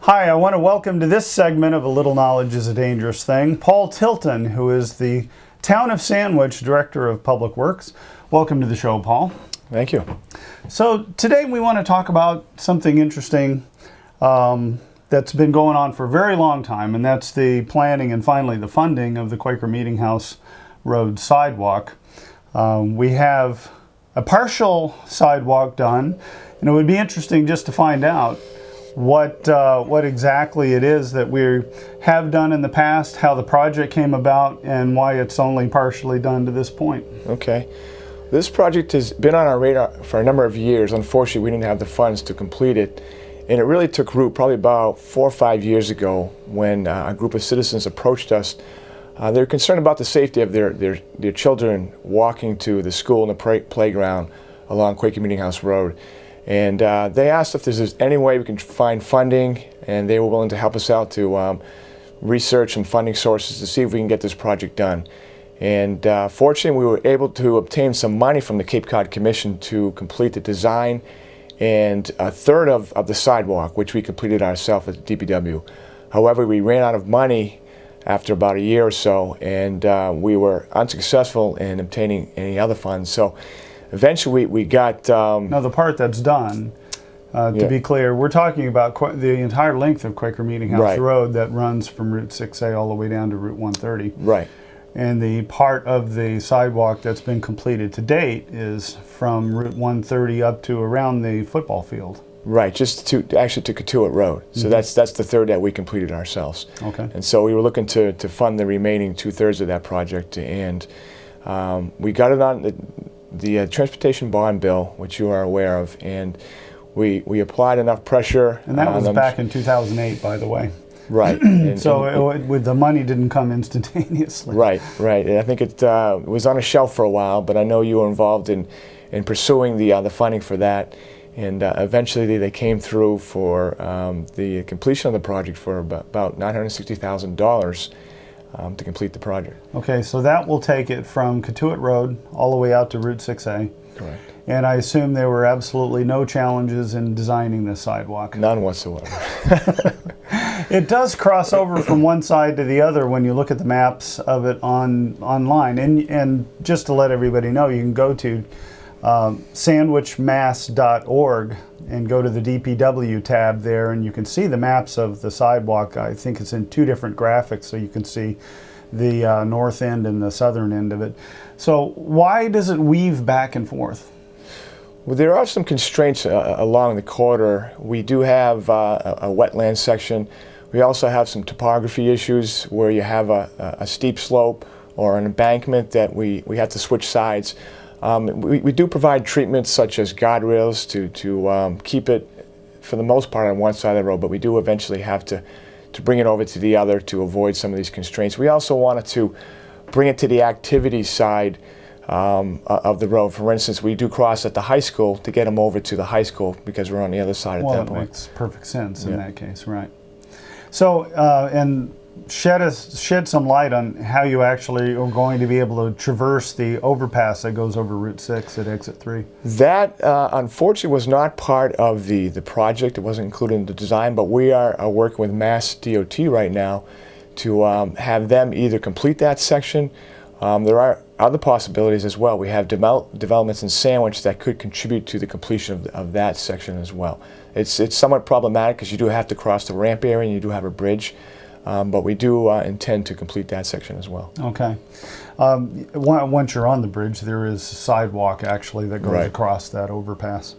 Hi, I want to welcome to this segment of A Little Knowledge is a Dangerous Thing, Paul Tilton, who is the Town of Sandwich Director of Public Works. Welcome to the show, Paul. Thank you. So today we want to talk about something interesting that's been going on for a very long time, and that's the planning and finally the funding of the Quaker Meetinghouse Road sidewalk. We have a partial sidewalk done, and it would be interesting just to find out what exactly it is that we have done in the past, how the project came about, and why it's only partially done to this point. Okay. This project has been on our radar for a number of years. Unfortunately, we didn't have the funds to complete it, and it really took root probably about 4 or 5 years ago when a group of citizens approached us. They're concerned about the safety of their children walking to the school and the playground along Quaker Meetinghouse Road. And they asked if there's any way we can find funding, and they were willing to help us out to research some funding sources to see if we can get this project done. And fortunately, we were able to obtain some money from the Cape Cod Commission to complete the design and a third of the sidewalk, which we completed ourselves at DPW. However, we ran out of money after about a year or so, and we were unsuccessful in obtaining any other funds. So eventually we got... Now the part that's done, to be clear, we're talking about the entire length of Quaker Meetinghouse Road that runs from Route 6A all the way down to Route 130. Right. And the part of the sidewalk that's been completed to date is from Route 130 up to around the football field. Right, just to Cotuit Road. So that's the third that we completed ourselves. Okay. And so we were looking to fund the remaining 2/3 of that project, and we got it on the transportation bond bill, which you are aware of, and we applied enough pressure. And that was back in 2008, by the way. Right. With the money didn't come instantaneously. Right. And I think it was on a shelf for a while, but I know you were involved in pursuing the funding for that, and eventually they came through for the completion of the project for about $960,000 to complete the project. Okay, so that will take it from Cotuit Road all the way out to Route 6A. Correct. And I assume there were absolutely no challenges in designing this sidewalk. None whatsoever. It does cross over from one side to the other when you look at the maps of it online. And just to let everybody know, you can go to sandwichmass.org and go to the DPW tab there, and you can see the maps of the sidewalk. I think it's in 2 different graphics, so you can see the north end and the southern end of it. So why does it weave back and forth? Well, there are some constraints along the corridor. We do have a wetland section. We also have some topography issues where you have a steep slope or an embankment that we have to switch sides. We do provide treatments such as guardrails to keep it, for the most part, on one side of the road, but we do eventually have to bring it over to the other to avoid some of these constraints. We also wanted to bring it to the activity side of the road. For instance, we do cross at the high school to get them over to the high school because we're on the other side at that point. Well, that makes perfect sense in that case, right. So, and shed some light on how you actually are going to be able to traverse the overpass that goes over Route 6 at Exit 3. That, unfortunately, was not part of the project. It wasn't included in the design, but we are working with Mass DOT right now to have them either complete that section. There are other possibilities as well. We have developments in Sandwich that could contribute to the completion of that section as well. It's somewhat problematic because you do have to cross the ramp area and you do have a bridge, but we do intend to complete that section as well. Okay. Once you're on the bridge, there is a sidewalk actually that goes across that overpass.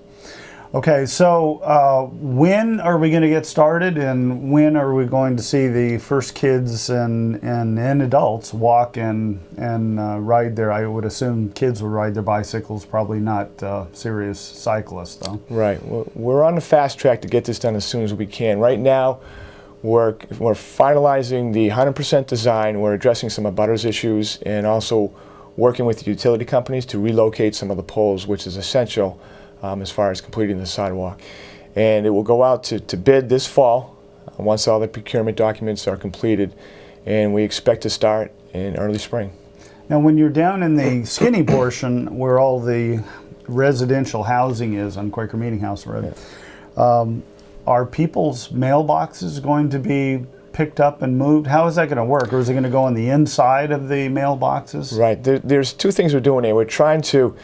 Okay, so when are we going to get started, and when are we going to see the first kids and adults walk and ride their, I would assume kids will ride their bicycles, probably not serious cyclists though. Right, we're on the fast track to get this done as soon as we can. Right now we're finalizing the 100% design, we're addressing some abutters issues, and also working with the utility companies to relocate some of the poles, which is essential as far as completing the sidewalk. And it will go out to bid this fall once all the procurement documents are completed, and we expect to start in early spring. Now when you're down in the skinny portion where all the residential housing is on Quaker Meetinghouse Road, are people's mailboxes going to be picked up and moved? How is that going to work? Or is it going to go on the inside of the mailboxes? Right. There's two things we're doing here. We're trying to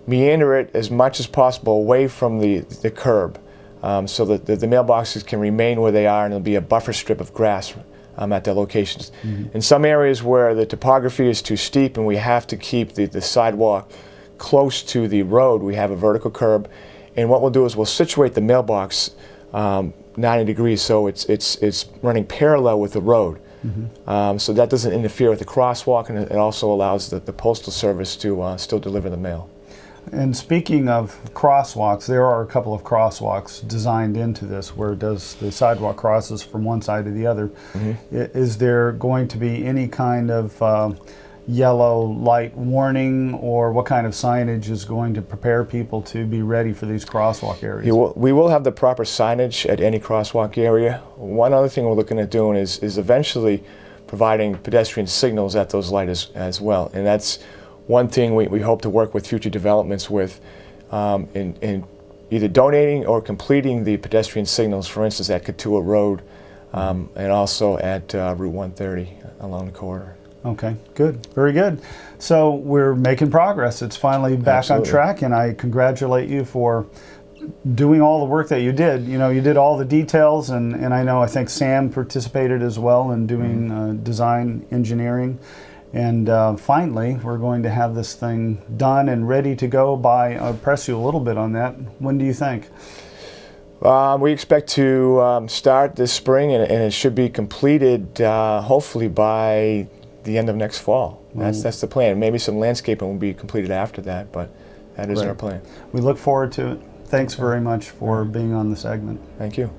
meander it as much as possible away from the curb, so that the mailboxes can remain where they are, and there'll be a buffer strip of grass at their locations. In some areas where the topography is too steep and we have to keep the sidewalk close to the road, we have a vertical curb, and what we'll do is we'll situate the mailbox 90 degrees so it's running parallel with the road. So that doesn't interfere with the crosswalk, and it also allows the Postal Service to still deliver the mail. And speaking of crosswalks, there are a couple of crosswalks designed into this where the sidewalk crosses from one side to the other. Is there going to be any kind of yellow light warning, or what kind of signage is going to prepare people to be ready for these crosswalk areas? We will have the proper signage at any crosswalk area. One other thing we're looking at doing is eventually providing pedestrian signals at those lights as well, and that's one thing we hope to work with future developments with, in either donating or completing the pedestrian signals, for instance at Katua Road, and also at Route 130 along the corridor. Okay, good, very good. So we're making progress. It's finally back Absolutely. on track, and I congratulate you for doing all the work that you did. You know, you did all the details, and I think Sam participated as well in doing design engineering. And finally, we're going to have this thing done and ready to go by, I'll press you a little bit on that. When do you think? We expect to start this spring, and it should be completed hopefully by the end of next fall. That's the plan. Maybe some landscaping will be completed after that, but that is our plan. We look forward to it. Thanks very much for being on the segment. Thank you.